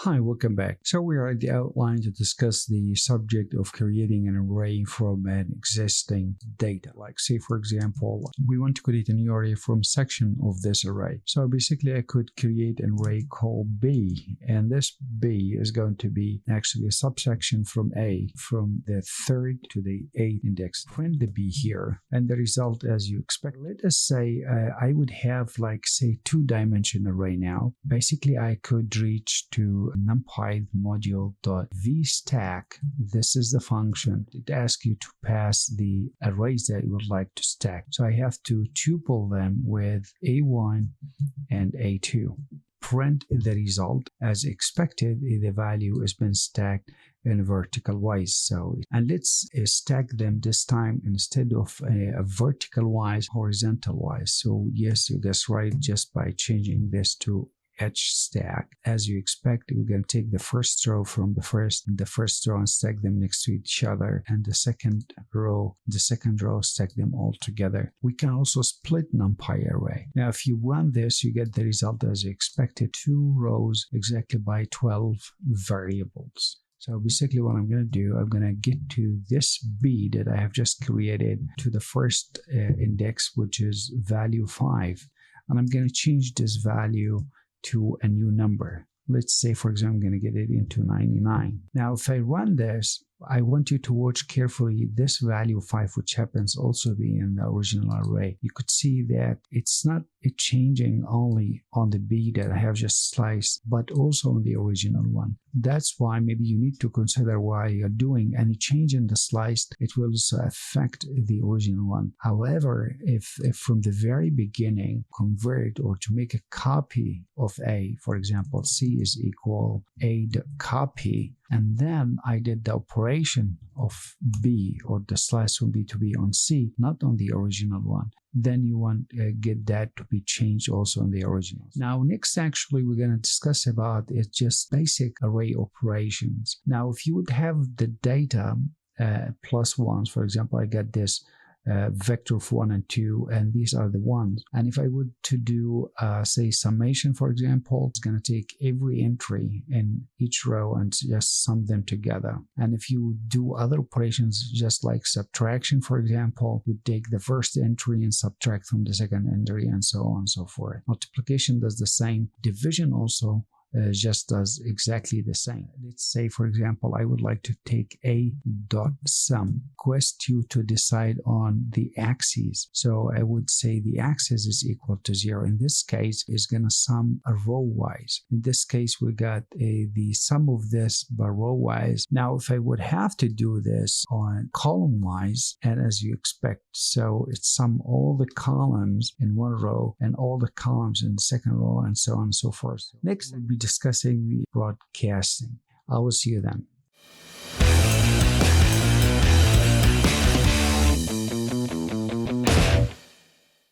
Hi, welcome back. So we are at the outline to discuss the subject of creating an array from an existing data. Like say, for example, we want to create a new array from section of this array. So basically I could create an array called B, and this B is going to be actually a subsection from A, from the 3rd to the 8th index. Print the B here, and the result as you expect. Let us say I would have like say 2-dimensional array now. Basically I could reach to NumPy module.vStack. This is the function. It asks you to pass the arrays that you would like to stack. So I have to tuple them with A1 and A2. Print the result. As expected, the value has been stacked in vertical wise. So, and let's stack them this time instead of a vertical wise, horizontal wise. So yes, you guessed right, just by changing this to H stack. As you expect, we're going to take the first row from the first row and stack them next to each other, and the second row stack them all together. We can also split NumPy array. Now if you run this, you get the result as you expected, 2 rows exactly by 12 variables. So basically what I'm going to do, I'm going to get to this B that I have just created to the first index, which is value 5, and I'm going to change this value to a new number. Let's say, for example, I'm going to get it into 99. Now, if I run this, I want you to watch carefully this value 5, which happens also to be in the original array. You could see that it's not changing only on the B that I have just sliced, but also on the original one. That's why maybe you need to consider why you're doing any change in the sliced, it will also affect the original one. However, if from the very beginning convert or to make a copy of A, for example, C is equal A copy, and then I did the operation of B, or the slice from B to be on C, not on the original one, then you want to get that to be changed also on the original. Now next actually we're going to discuss about is just basic array operations. Now if you would have the data plus ones, for example, I got this vector of 1 and 2, and these are the ones, and if I would to do say summation, for example, it's going to take every entry in each row and just sum them together. And if you do other operations just like subtraction, for example, you take the first entry and subtract from the second entry, and so on and so forth. Multiplication does the same. Division also just does exactly the same. Let's say, for example, I would like to take a dot sum. Request you to decide on the axes. So I would say the axis is equal to 0. In this case, it's going to sum a row wise. In this case, we got the sum of this by row wise. Now, if I would have to do this on column wise, and as you expect, so it's sum all the columns in one row and all the columns in the second row, and so on and so forth. Next, we'll be discussing the broadcasting. I will see you then.